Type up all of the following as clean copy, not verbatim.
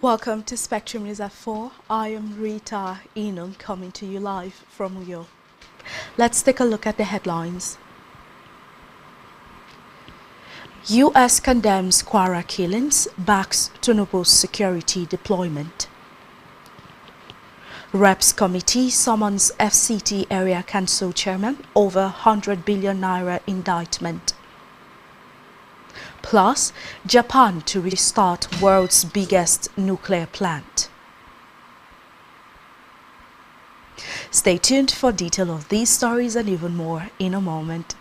Welcome to Spectrum News at 4. I am Rita Enum coming to you live from New York. Let's take a look at the headlines. U.S. condemns Kwara killings, backs Tinubu's security deployment. Reps Committee summons FCT Area Council Chairman over 100 billion naira indictment. Plus, Japan to restart world's biggest nuclear plant. Stay tuned for detail of these stories and even more in a moment.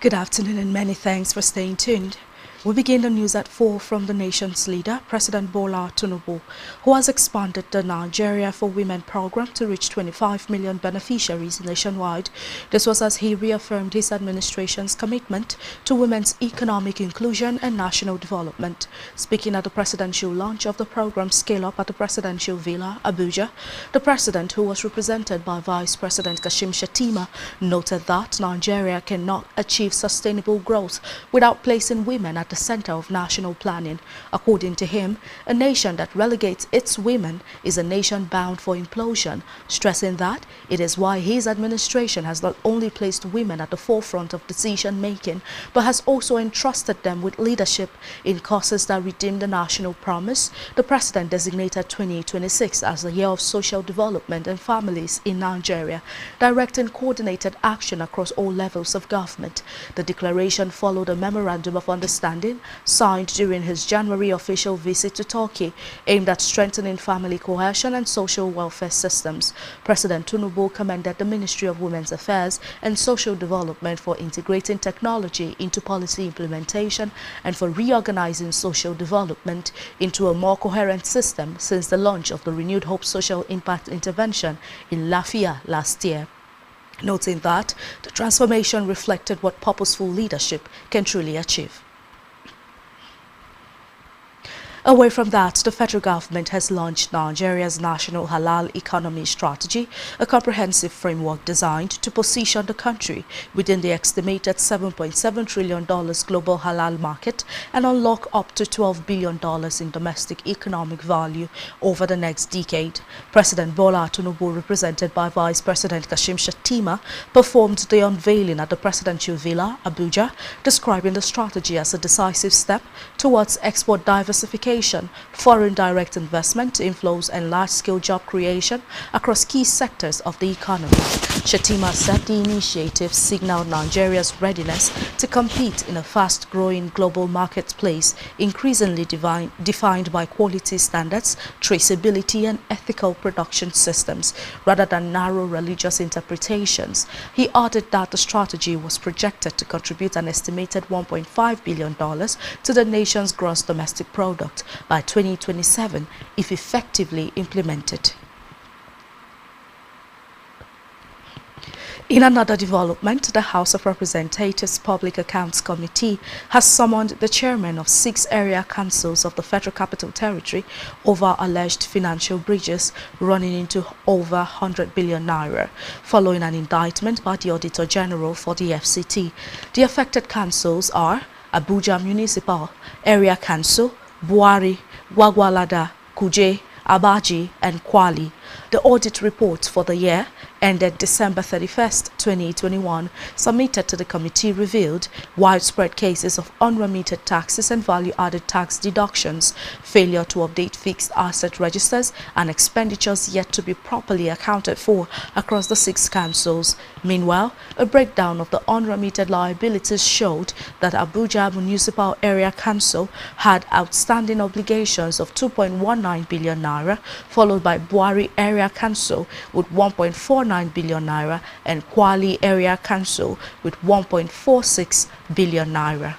Good afternoon and many thanks for staying tuned. We begin the news at 4 from the nation's leader, President Bola Tinubu, who has expanded the Nigeria for Women program to reach 25 million beneficiaries nationwide. This was as he reaffirmed his administration's commitment to women's economic inclusion and national development. Speaking at the presidential launch of the program Scale Up at the Presidential Villa, Abuja, the president, who was represented by Vice President Kashim Shettima, noted that Nigeria cannot achieve sustainable growth without placing women at the center of national planning. According to him, a nation that relegates its women is a nation bound for implosion, stressing that it is why his administration has not only placed women at the forefront of decision-making, but has also entrusted them with leadership in causes that redeem the national promise. The president designated 2026 as the year of social development and families in Nigeria, directing coordinated action across all levels of government. The declaration followed a memorandum of understanding signed during his January official visit to Turkey, aimed at strengthening family cohesion and social welfare systems. President Tinubu commended the Ministry of Women's Affairs and Social Development for integrating technology into policy implementation and for reorganizing social development into a more coherent system since the launch of the Renewed Hope Social Impact Intervention in Lafia last year, noting that the transformation reflected what purposeful leadership can truly achieve. Away from that, the federal government has launched Nigeria's National Halal Economy Strategy, a comprehensive framework designed to position the country within the estimated $7.7 trillion global halal market and unlock up to $12 billion in domestic economic value over the next decade. President Bola Tinubu, represented by Vice President Kashim Shettima, performed the unveiling at the Presidential Villa, Abuja, describing the strategy as a decisive step towards export diversification, foreign direct investment inflows and large-scale job creation across key sectors of the economy. Shettima said the initiative signaled Nigeria's readiness to compete in a fast-growing global marketplace, increasingly defined by quality standards, traceability and ethical production systems, rather than narrow religious interpretations. He added that the strategy was projected to contribute an estimated $1.5 billion to the nation's gross domestic product by 2027 if effectively implemented. In another development, the House of Representatives Public Accounts Committee has summoned the chairmen of 6 area councils of the Federal Capital Territory over alleged financial breaches running into over 100 billion naira, following an indictment by the Auditor General for the FCT. The affected councils are Abuja Municipal Area Council, Buari, Gwagwalada, Kuje, Abaji and Kwali. The audit report for the year ended December 31st, 2021, submitted to the committee revealed widespread cases of unremitted taxes and value-added tax deductions, failure to update fixed asset registers, and expenditures yet to be properly accounted for across the 6 councils. Meanwhile, a breakdown of the unremitted liabilities showed that Abuja Municipal Area Council had outstanding obligations of 2.19 billion naira, followed by Buari Area Council with 1.49 billion naira and Kwali Area Council with 1.46 billion naira.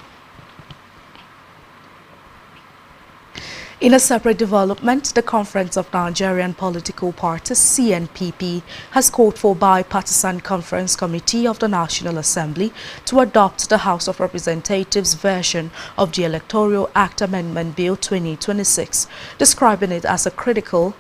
In a separate development, the Conference of Nigerian Political Parties (CNPP) has called for bipartisan Conference Committee of the National Assembly to adopt the House of Representatives version of the Electoral Act Amendment Bill 2026, describing it as a critical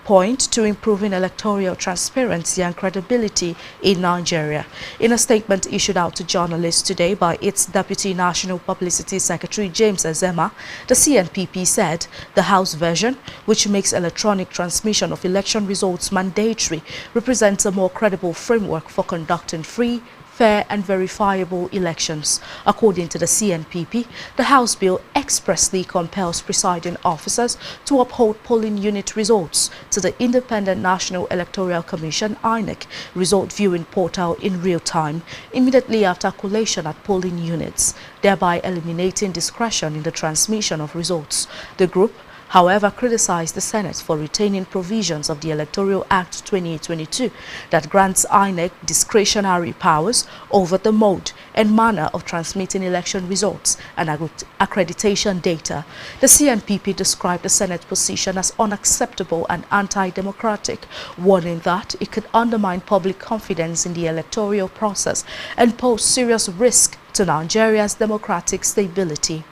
point to improving electoral transparency and credibility in Nigeria. In a statement issued out to journalists today by its Deputy National Publicity Secretary James Ezema, the CNPP said the House version, which makes electronic transmission of election results mandatory, represents a more credible framework for conducting free, fair and verifiable elections. According to the CNPP, the House bill expressly compels presiding officers to uphold polling unit results to the Independent National Electoral Commission (INEC) result viewing portal in real time, immediately after collation at polling units, thereby eliminating discretion in the transmission of results. The group, however, criticized the Senate for retaining provisions of the Electoral Act 2022 that grants INEC discretionary powers over the mode and manner of transmitting election results and accreditation data. The CNPP described the Senate position as unacceptable and anti-democratic, warning that it could undermine public confidence in the electoral process and pose serious risk to Nigeria's democratic stability.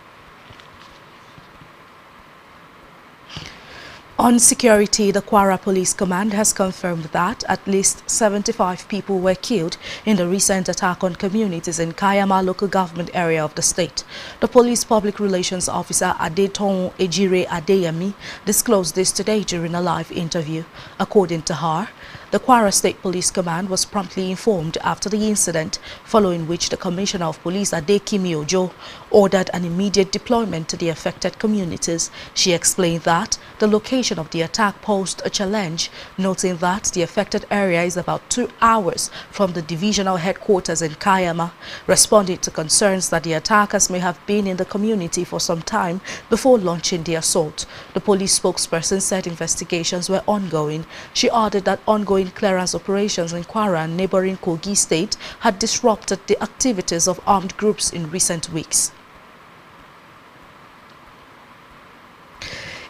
On security, the Kwara Police Command has confirmed that at least 75 people were killed in the recent attack on communities in Kayama local government area of the state. The police public relations officer Adeton Ejire Adeyemi disclosed this today during a live interview. According to her, the Kwara State Police Command was promptly informed after the incident, following which the Commissioner of Police Adekimi Ojo ordered an immediate deployment to the affected communities. She explained that the location of the attack posed a challenge, noting that the affected area is about 2 hours from the divisional headquarters in Kayama, responding to concerns that the attackers may have been in the community for some time before launching the assault. The police spokesperson said investigations were ongoing. She added that ongoing clearance operations in Kwara and neighboring Kogi State had disrupted the activities of armed groups in recent weeks.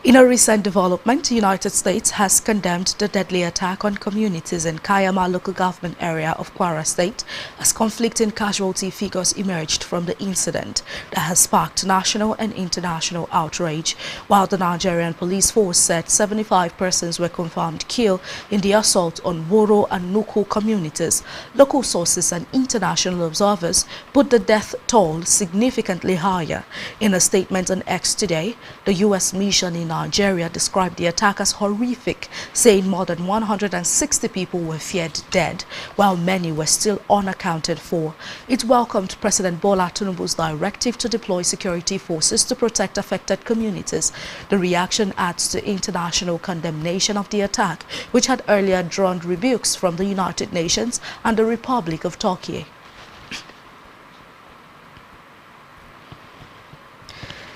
In a recent development, the United States has condemned the deadly attack on communities in Kayama local government area of Kwara State as conflicting casualty figures emerged from the incident that has sparked national and international outrage. While the Nigerian police force said 75 persons were confirmed killed in the assault on Woro and Nuku communities, local sources and international observers put the death toll significantly higher. In a statement on X today, the U.S. mission in Nigeria described the attack as horrific, saying more than 160 people were feared dead, while many were still unaccounted for. It welcomed President Bola Tinubu's directive to deploy security forces to protect affected communities. The reaction adds to international condemnation of the attack, which had earlier drawn rebukes from the United Nations and the Republic of Turkey.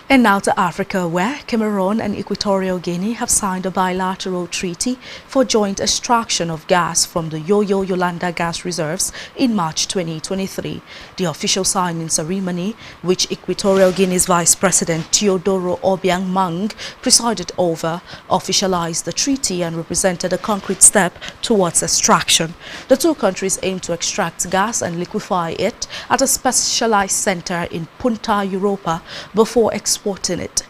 And now to Africa, where Cameroon and Equatorial Guinea have signed a bilateral treaty for joint extraction of gas from the Yoyo-Yolanda gas reserves in March 2023. The official signing ceremony, which Equatorial Guinea's Vice President Teodoro Obiang Mang presided over, officialized the treaty and represented a concrete step towards extraction. The two countries aim to extract gas and liquefy it at a specialized center in Punta Europa before exporting it.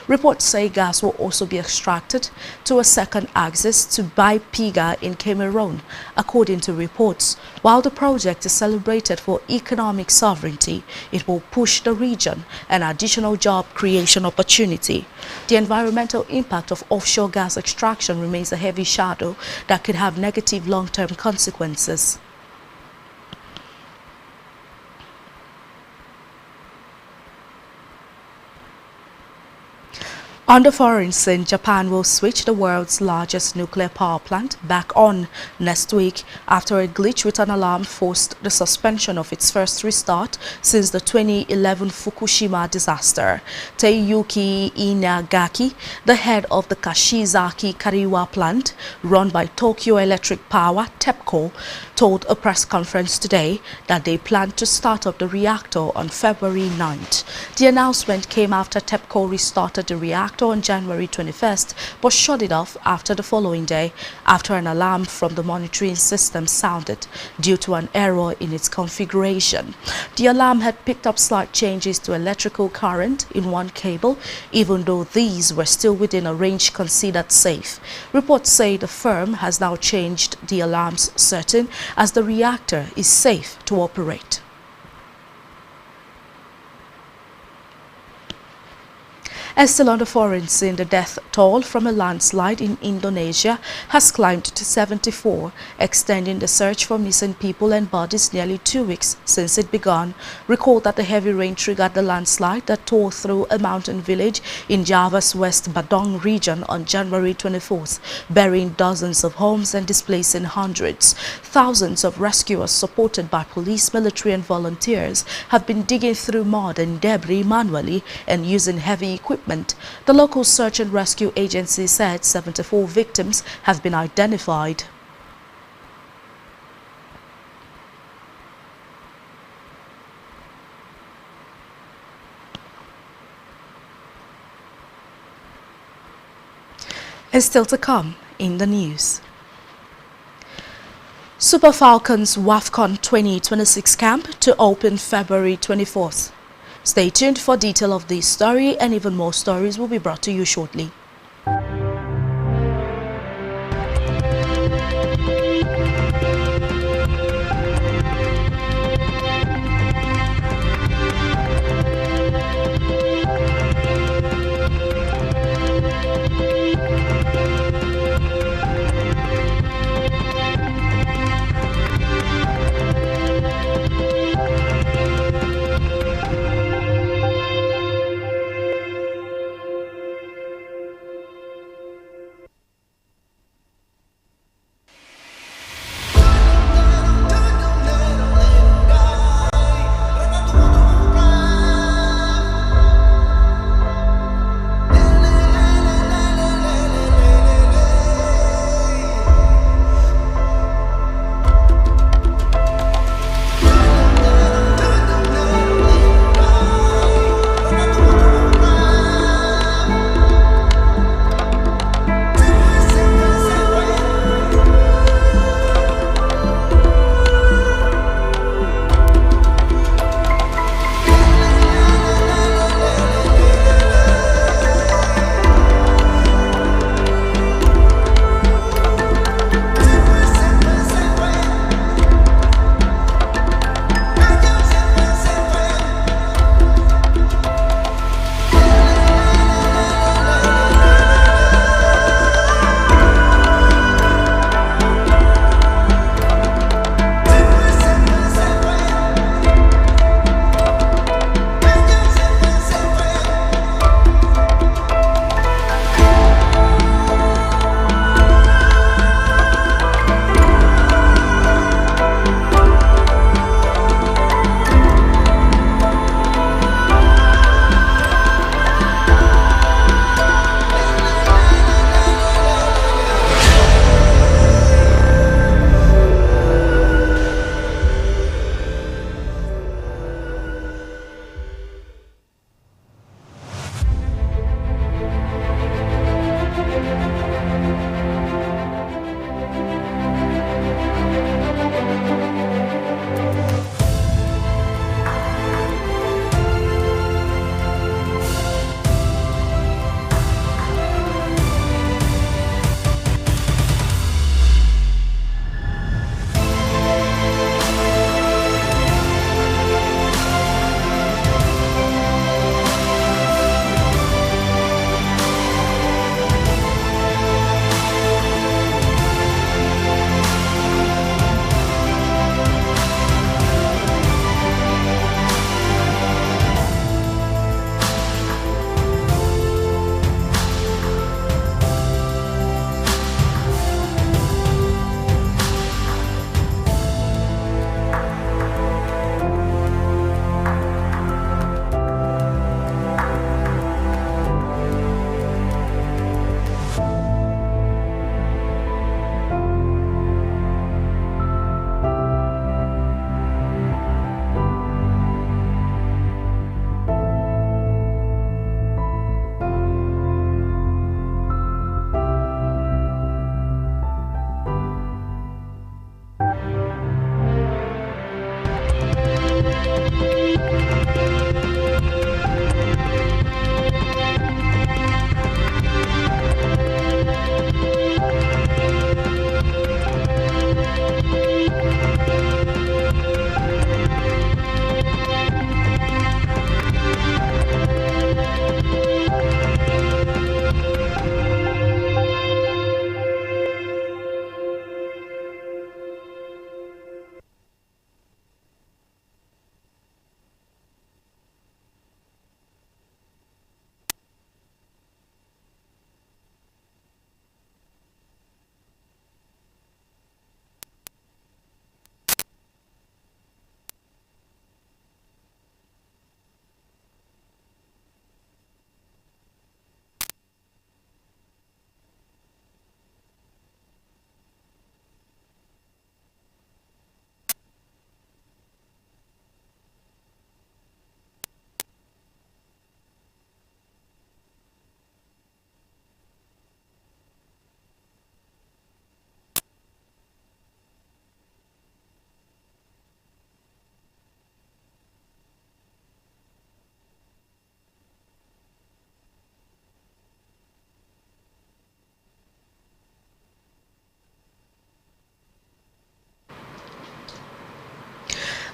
Reports say gas will also be extracted to a second axis to Baipiga in Cameroon. According to reports, while the project is celebrated for economic sovereignty, it will push the region an additional job creation opportunity. The environmental impact of offshore gas extraction remains a heavy shadow that could have negative long-term consequences. On the foreign scene, Japan will switch the world's largest nuclear power plant back on next week after a glitch with an alarm forced the suspension of its first restart since the 2011 Fukushima disaster. Teiyuki Inagaki, the head of the Kashizaki Kariwa plant run by Tokyo Electric Power (TEPCO), told a press conference today that they plan to start up the reactor on February 9th. The announcement came after TEPCO restarted the reactor reactor on January 21st, but shut it off after the following day after an alarm from the monitoring system sounded due to an error in its configuration. The alarm had picked up slight changes to electrical current in one cable, even though these were still within a range considered safe. Reports say the firm has now changed the alarms certain as the reactor is safe to operate. And still on the foreign scene, the death toll from a landslide in Indonesia has climbed to 74, extending the search for missing people and bodies nearly 2 weeks since it began. Recall that the heavy rain triggered the landslide that tore through a mountain village in Java's West Badung region on January 24th, burying dozens of homes and displacing hundreds. Thousands of rescuers supported by police, military and volunteers have been digging through mud and debris manually and using heavy equipment. The local search and rescue agency said 74 victims have been identified. And still to come in the news. Super Falcons WAFCON 2026 camp to open February 24th. Stay tuned for detail of this story, and even more stories will be brought to you shortly.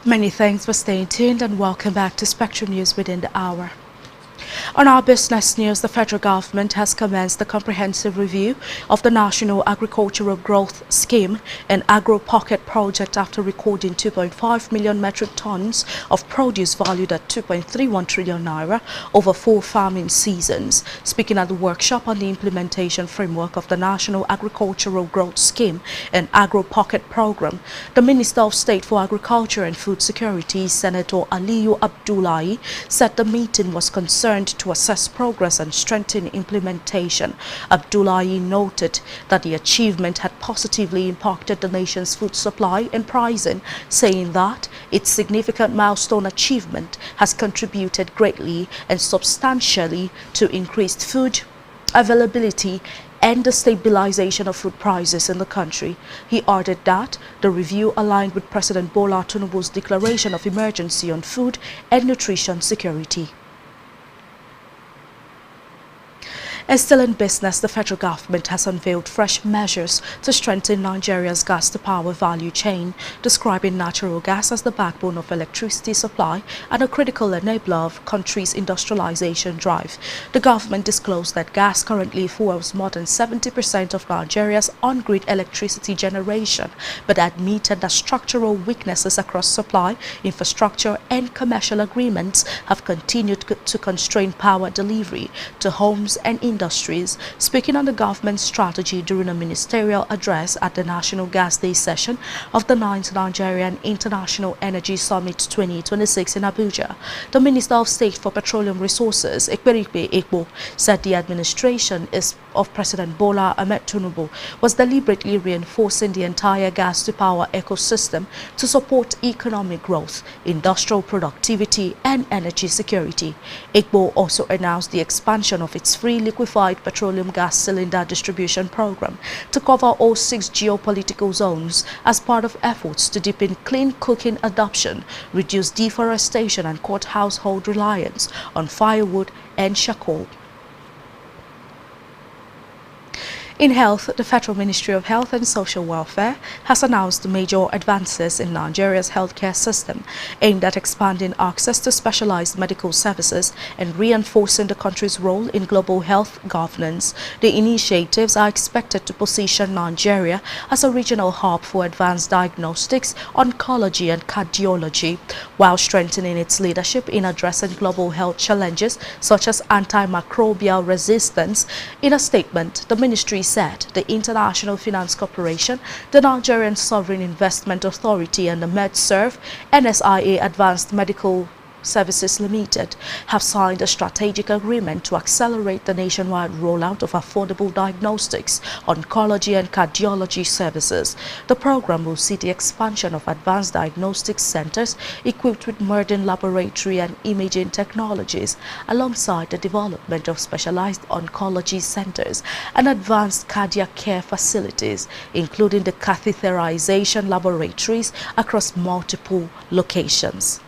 Many thanks for staying tuned and welcome back to Spectrum News within the hour. On our business news, the federal government has commenced the comprehensive review of the National Agricultural Growth Scheme and Agro Pocket project after recording 2.5 million metric tons of produce valued at 2.31 trillion naira over 4 farming seasons. Speaking at the workshop on the implementation framework of the National Agricultural Growth Scheme and Agro Pocket program, the Minister of State for Agriculture and Food Security, Senator Aliyu Abdullahi, said the meeting was concerned to assess progress and strengthen implementation. Abdullahi noted that the achievement had positively impacted the nation's food supply and pricing, saying that its significant milestone achievement has contributed greatly and substantially to increased food availability and the stabilization of food prices in the country. He added that the review aligned with President Bola Tinubu's declaration of emergency on food and nutrition security. And still in business, the federal government has unveiled fresh measures to strengthen Nigeria's gas-to-power value chain, describing natural gas as the backbone of electricity supply and a critical enabler of country's industrialization drive. The government disclosed that gas currently fuels more than 70% of Nigeria's on-grid electricity generation, but admitted that structural weaknesses across supply, infrastructure and commercial agreements have continued to constrain power delivery to homes and industries. Speaking on the government's strategy during a ministerial address at the National Gas Day session of the 9th Nigerian International Energy Summit 2026 in Abuja, the Minister of State for Petroleum Resources, Ekperipe Ekpo, said the administration of President Bola Ahmed Tinubu was deliberately reinforcing the entire gas-to-power ecosystem to support economic growth, industrial productivity and energy security. Ekpo also announced the expansion of its free liquefied petroleum gas cylinder distribution program to cover all 6 geopolitical zones as part of efforts to deepen clean cooking adoption, reduce deforestation and cut household reliance on firewood and charcoal. In health, the Federal Ministry of Health and Social Welfare has announced major advances in Nigeria's healthcare system aimed at expanding access to specialized medical services and reinforcing the country's role in global health governance. The initiatives are expected to position Nigeria as a regional hub for advanced diagnostics, oncology and cardiology, while strengthening its leadership in addressing global health challenges such as antimicrobial resistance. In a statement, the ministry said the International Finance Corporation, the Nigerian Sovereign Investment Authority and the MedServ NSIA Advanced Medical Services Limited have signed a strategic agreement to accelerate the nationwide rollout of affordable diagnostics, oncology and cardiology services. The program will see the expansion of advanced diagnostic centers equipped with modern laboratory and imaging technologies, alongside the development of specialized oncology centers and advanced cardiac care facilities, including the catheterization laboratories across multiple locations.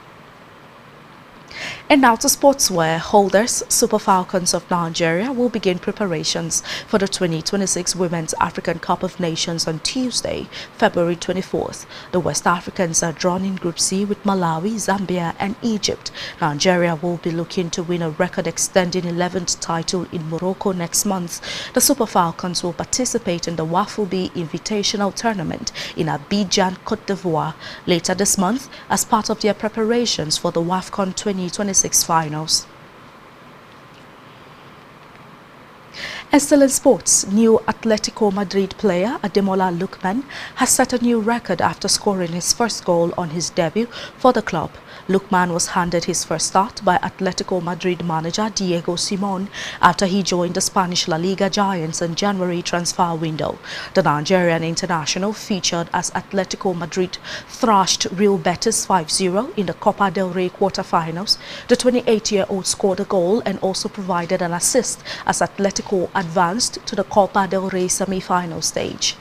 And now to sportswear. Holders, Super Falcons of Nigeria will begin preparations for the 2026 Women's African Cup of Nations on Tuesday, February 24th. The West Africans are drawn in Group C with Malawi, Zambia and Egypt. Nigeria will be looking to win a record-extending 11th title in Morocco next month. The Super Falcons will participate in the WAFU B Invitational Tournament in Abidjan, Côte d'Ivoire later this month as part of their preparations for the WAFCON 2026 finals. And still in sports, new Atletico Madrid player Ademola Lookman has set a new record after scoring his first goal on his debut for the club. Lookman was handed his first start by Atletico Madrid manager Diego Simon after he joined the Spanish La Liga Giants in January transfer window. The Nigerian international, featured as Atletico Madrid thrashed Real Betis 5-0 in the Copa del Rey quarterfinals. The 28-year-old scored a goal and also provided an assist as Atletico advanced to the Copa del Rey semi-final stage.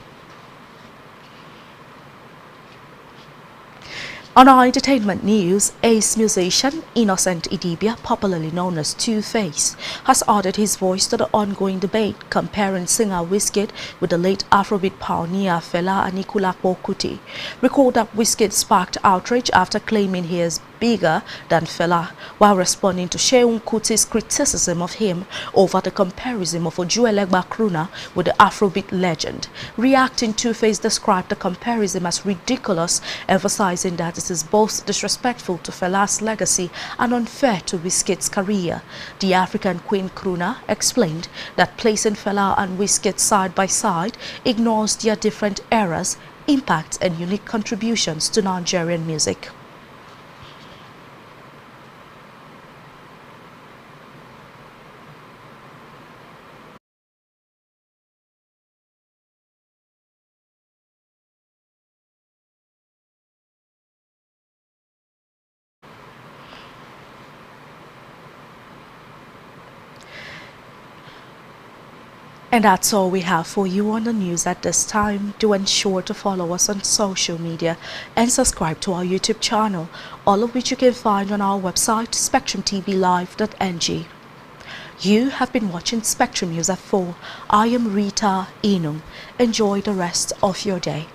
On our entertainment news, ace musician Innocent Idibia, popularly known as Two-Face, has added his voice to the ongoing debate comparing singer Wizkid with the late Afrobeat pioneer Fela Anikulapo Kuti. Recall that Wizkid sparked outrage after claiming he is bigger than Fela, while responding to Seun Kuti's criticism of him over the comparison of Ojuelegba Crooner with the Afrobeat legend. Reacting, Two-Face described the comparison as ridiculous, emphasizing that it is both disrespectful to Fela's legacy and unfair to Wizkid's career. The African Queen Crooner explained that placing Fela and Wizkid side by side ignores their different eras, impacts and unique contributions to Nigerian music. And that's all we have for you on the news at this time. Do ensure to follow us on social media and subscribe to our YouTube channel, all of which you can find on our website spectrumtvlive.ng. You have been watching Spectrum News at 4. I am Rita Inum. Enjoy the rest of your day.